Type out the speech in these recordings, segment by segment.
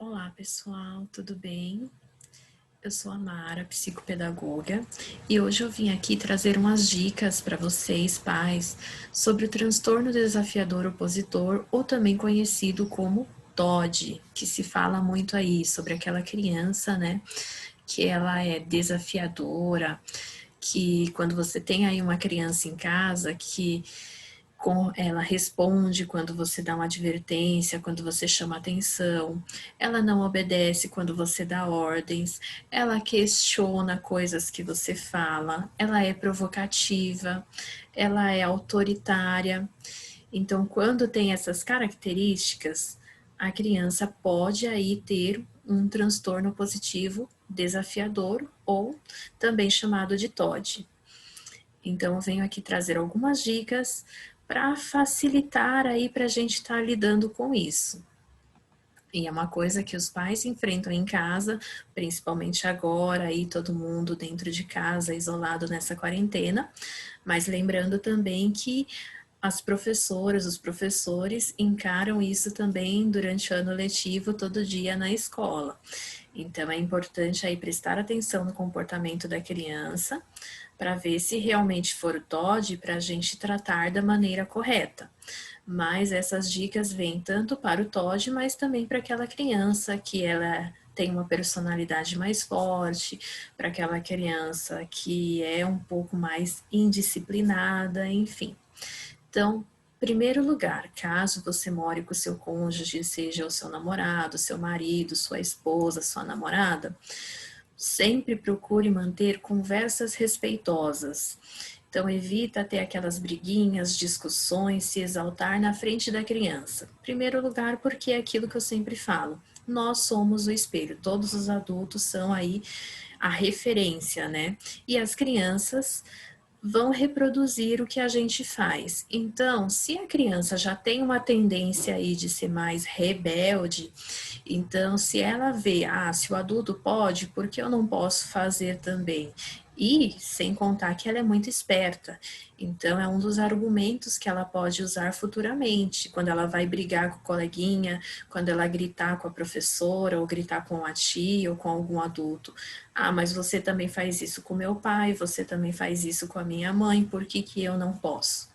Olá pessoal, tudo bem? Eu sou a Mara, psicopedagoga, e hoje eu vim aqui trazer umas dicas para vocês, pais, sobre o transtorno desafiador opositor, ou também conhecido como TOD, que se fala muito aí sobre aquela criança, né, que ela é desafiadora, que quando você tem aí uma criança em casa que ela responde quando você dá uma advertência, quando você chama atenção, ela não obedece quando você dá ordens, ela questiona coisas que você fala, ela é provocativa, ela é autoritária. Então, quando tem essas características, a criança pode aí ter um transtorno positivo desafiador ou também chamado de TOD. Então, eu venho aqui trazer algumas dicas para facilitar aí para a gente estar lidando com isso. E é uma coisa que os pais enfrentam em casa, principalmente agora, aí todo mundo dentro de casa, isolado nessa quarentena, mas lembrando também que as professoras, os professores encaram isso também durante o ano letivo, todo dia na escola. Então é importante aí prestar atenção no comportamento da criança, para ver se realmente for o TOD, para a gente tratar da maneira correta. Mas essas dicas vêm tanto para o TOD, mas também para aquela criança que ela tem uma personalidade mais forte, para aquela criança que é um pouco mais indisciplinada, enfim. Então, primeiro lugar, caso você more com o seu cônjuge, seja o seu namorado, seu marido, sua esposa, sua namorada, sempre procure manter conversas respeitosas. Então, evita ter aquelas briguinhas, discussões, se exaltar na frente da criança. Primeiro lugar, porque é aquilo que eu sempre falo. Nós somos o espelho, todos os adultos são aí a referência, né? E as crianças vão reproduzir o que a gente faz. Então, se a criança já tem uma tendência aí de ser mais rebelde, então se ela vê, se o adulto pode, por que eu não posso fazer também? E sem contar que ela é muito esperta. Então é um dos argumentos que ela pode usar futuramente, quando ela vai brigar com o coleguinha, quando ela gritar com a professora, ou gritar com a tia, ou com algum adulto. Mas você também faz isso com meu pai, você também faz isso com a minha mãe, por que que eu não posso?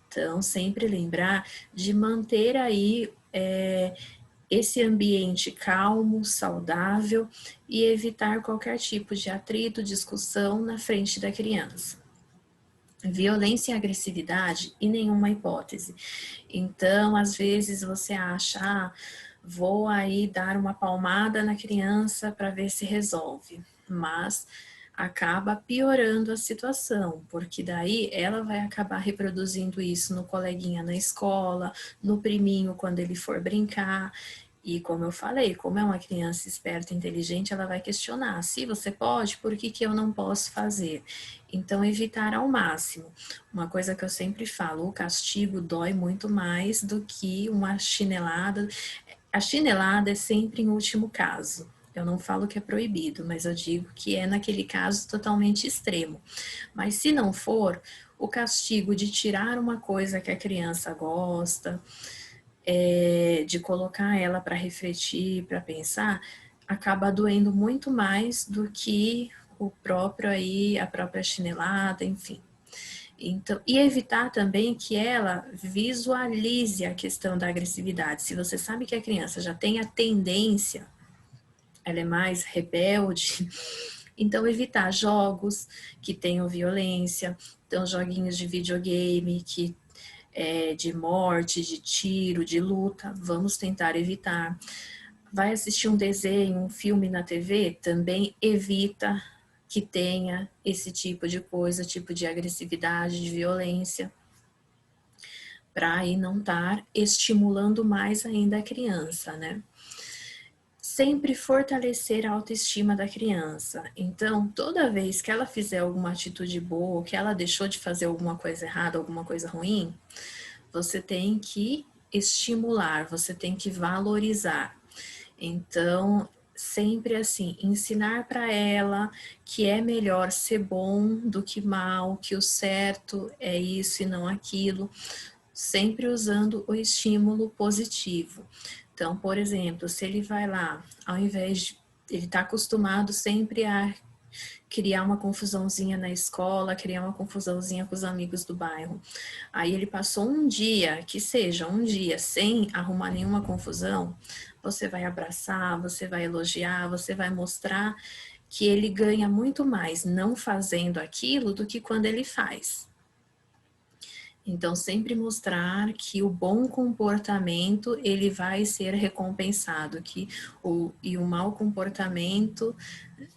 Então, sempre lembrar de manter aí esse ambiente calmo, saudável e evitar qualquer tipo de atrito, discussão na frente da criança. Violência e agressividade em nenhuma hipótese. Então, às vezes você acha, vou aí dar uma palmada na criança para ver se resolve, mas acaba piorando a situação, porque daí ela vai acabar reproduzindo isso no coleguinha na escola, no priminho quando ele for brincar. E como eu falei, como é uma criança esperta e inteligente, ela vai questionar: se você pode, por que que eu não posso fazer? Então, evitar ao máximo. Uma coisa que eu sempre falo, o castigo dói muito mais do que uma chinelada. A chinelada é sempre em último caso. Eu não falo que é proibido, mas eu digo que é naquele caso totalmente extremo. Mas se não for, o castigo de tirar uma coisa que a criança gosta, de colocar ela para refletir, para pensar, acaba doendo muito mais do que o próprio aí, a própria chinelada, enfim. Então, e evitar também que ela visualize a questão da agressividade. Se você sabe que a criança já tem a tendência, ela é mais rebelde, então evitar jogos que tenham violência, então joguinhos de videogame que de morte, de tiro, de luta, vamos tentar evitar. Vai assistir um desenho, um filme na TV, também evita que tenha esse tipo de coisa, tipo de agressividade, de violência, para aí não estar estimulando mais ainda a criança, né? Sempre fortalecer a autoestima da criança. Então, toda vez que ela fizer alguma atitude boa, que ela deixou de fazer alguma coisa errada, alguma coisa ruim, você tem que estimular, você tem que valorizar. Então, sempre assim, ensinar para ela que é melhor ser bom do que mal, que o certo é isso e não aquilo, sempre usando o estímulo positivo. Então, por exemplo, se ele vai lá, ao invés de... Ele está acostumado sempre a criar uma confusãozinha na escola, criar uma confusãozinha com os amigos do bairro. Aí ele passou um dia, que seja um dia, sem arrumar nenhuma confusão, você vai abraçar, você vai elogiar, você vai mostrar que ele ganha muito mais não fazendo aquilo do que quando ele faz. Então, sempre mostrar que o bom comportamento, ele vai ser recompensado, e o mau comportamento,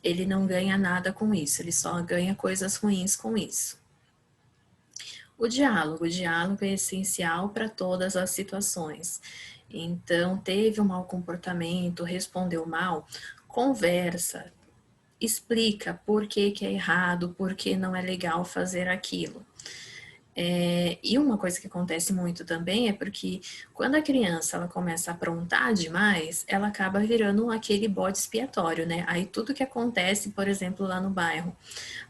ele não ganha nada com isso, ele só ganha coisas ruins com isso. O diálogo é essencial para todas as situações. Então, teve um mau comportamento, respondeu mal, conversa, explica por que é errado, por que não é legal fazer aquilo. E uma coisa que acontece muito também é porque quando a criança ela começa a aprontar demais, ela acaba virando aquele bode expiatório, né? Aí tudo que acontece, por exemplo, lá no bairro,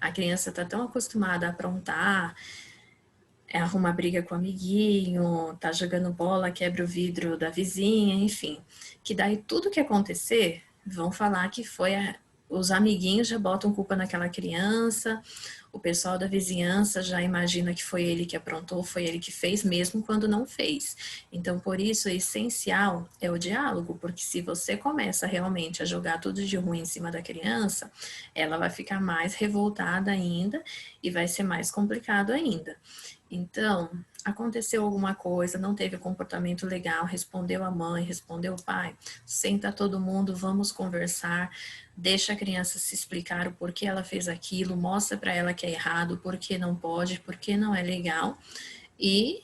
a criança está tão acostumada a aprontar, arruma briga com o amiguinho, tá jogando bola, quebra o vidro da vizinha, enfim, que daí tudo que acontecer, vão falar que foi os amiguinhos já botam culpa naquela criança, o pessoal da vizinhança já imagina que foi ele que aprontou, foi ele que fez, mesmo quando não fez. Então, por isso, o essencial é o diálogo, porque se você começa realmente a jogar tudo de ruim em cima da criança, ela vai ficar mais revoltada ainda e vai ser mais complicado ainda. Então, aconteceu alguma coisa, não teve comportamento legal, respondeu a mãe, respondeu o pai, senta todo mundo, vamos conversar, deixa a criança se explicar o porquê ela fez aquilo, mostra para ela que é errado, porquê não pode, porquê não é legal, e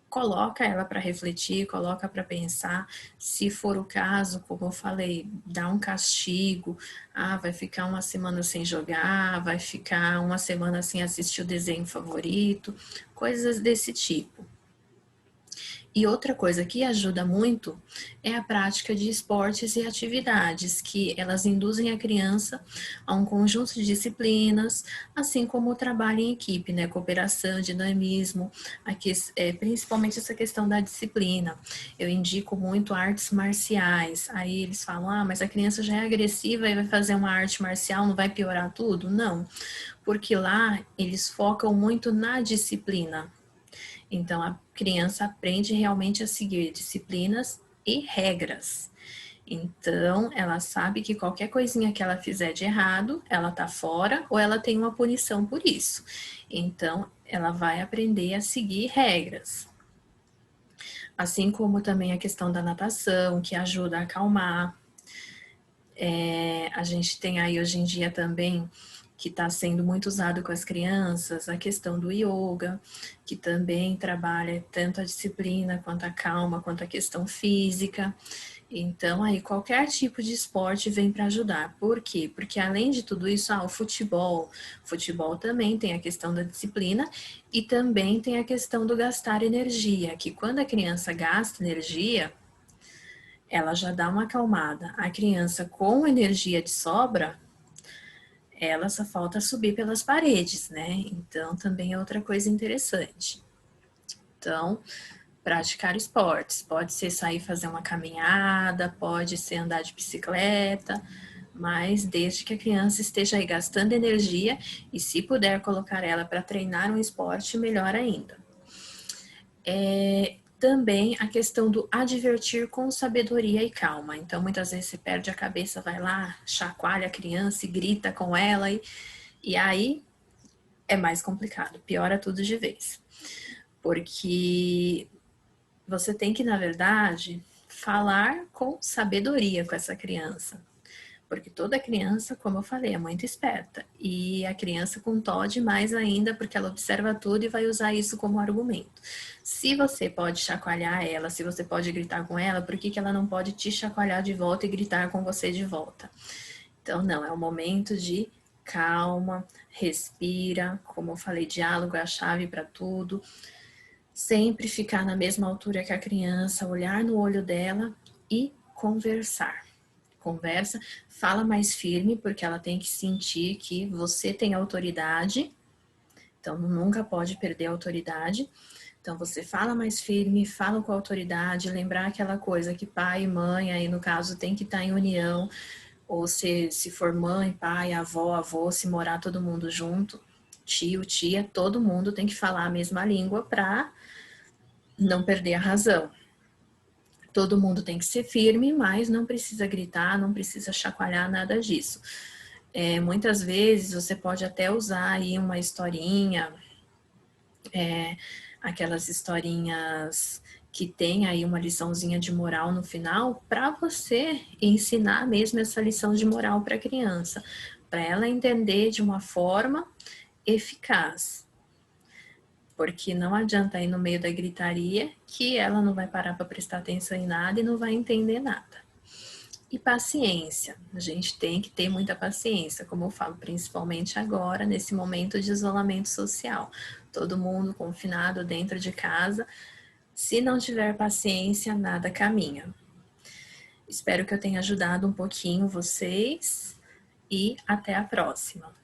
coloca ela para refletir, coloca para pensar, se for o caso, como eu falei, dá um castigo, vai ficar uma semana sem jogar, vai ficar uma semana sem assistir o desenho favorito, coisas desse tipo. E outra coisa que ajuda muito é a prática de esportes e atividades, que elas induzem a criança a um conjunto de disciplinas, assim como o trabalho em equipe, né? Cooperação, dinamismo, aqui, principalmente essa questão da disciplina. Eu indico muito artes marciais. Aí eles falam, mas a criança já é agressiva e vai fazer uma arte marcial, não vai piorar tudo? Não, porque lá eles focam muito na disciplina. Então, a criança aprende realmente a seguir disciplinas e regras. Então, ela sabe que qualquer coisinha que ela fizer de errado, ela tá fora ou ela tem uma punição por isso. Então, ela vai aprender a seguir regras. Assim como também a questão da natação, que ajuda a acalmar. A gente tem aí hoje em dia também que está sendo muito usado com as crianças, a questão do yoga, que também trabalha tanto a disciplina, quanto a calma, quanto a questão física. Então, aí qualquer tipo de esporte vem para ajudar. Por quê? Porque além de tudo isso, o futebol também tem a questão da disciplina e também tem a questão do gastar energia, que quando a criança gasta energia, ela já dá uma acalmada. A criança com energia de sobra, ela só falta subir pelas paredes, né? Então, também é outra coisa interessante. Então, praticar esportes. Pode ser sair fazer uma caminhada, pode ser andar de bicicleta, mas desde que a criança esteja aí gastando energia e se puder colocar ela para treinar um esporte, melhor ainda. Também a questão do advertir com sabedoria e calma. Então, muitas vezes você perde a cabeça, vai lá, chacoalha a criança e grita com ela, e aí é mais complicado, piora tudo de vez. Porque você tem que, na verdade, falar com sabedoria com essa criança. Porque toda criança, como eu falei, é muito esperta. E a criança com TOD mais ainda, porque ela observa tudo e vai usar isso como argumento. Se você pode chacoalhar ela, se você pode gritar com ela, por que ela não pode te chacoalhar de volta e gritar com você de volta? Então, não, é um momento de calma, respira. Como eu falei, diálogo é a chave para tudo. Sempre ficar na mesma altura que a criança, olhar no olho dela e conversar. Conversa, fala mais firme, porque ela tem que sentir que você tem autoridade, então nunca pode perder a autoridade. Então, você fala mais firme, fala com autoridade, lembrar aquela coisa que pai e mãe, aí no caso, tem que estar em união, ou se for mãe, pai, avó, avô, se morar todo mundo junto, tio, tia, todo mundo tem que falar a mesma língua para não perder a razão. Todo mundo tem que ser firme, mas não precisa gritar, não precisa chacoalhar, nada disso. Muitas vezes você pode até usar aí uma historinha, aquelas historinhas que tem aí uma liçãozinha de moral no final, para você ensinar mesmo essa lição de moral para a criança, para ela entender de uma forma eficaz. Porque não adianta ir no meio da gritaria que ela não vai parar para prestar atenção em nada e não vai entender nada. E paciência, a gente tem que ter muita paciência, como eu falo, principalmente agora, nesse momento de isolamento social. Todo mundo confinado dentro de casa. Se não tiver paciência, nada caminha. Espero que eu tenha ajudado um pouquinho vocês e até a próxima.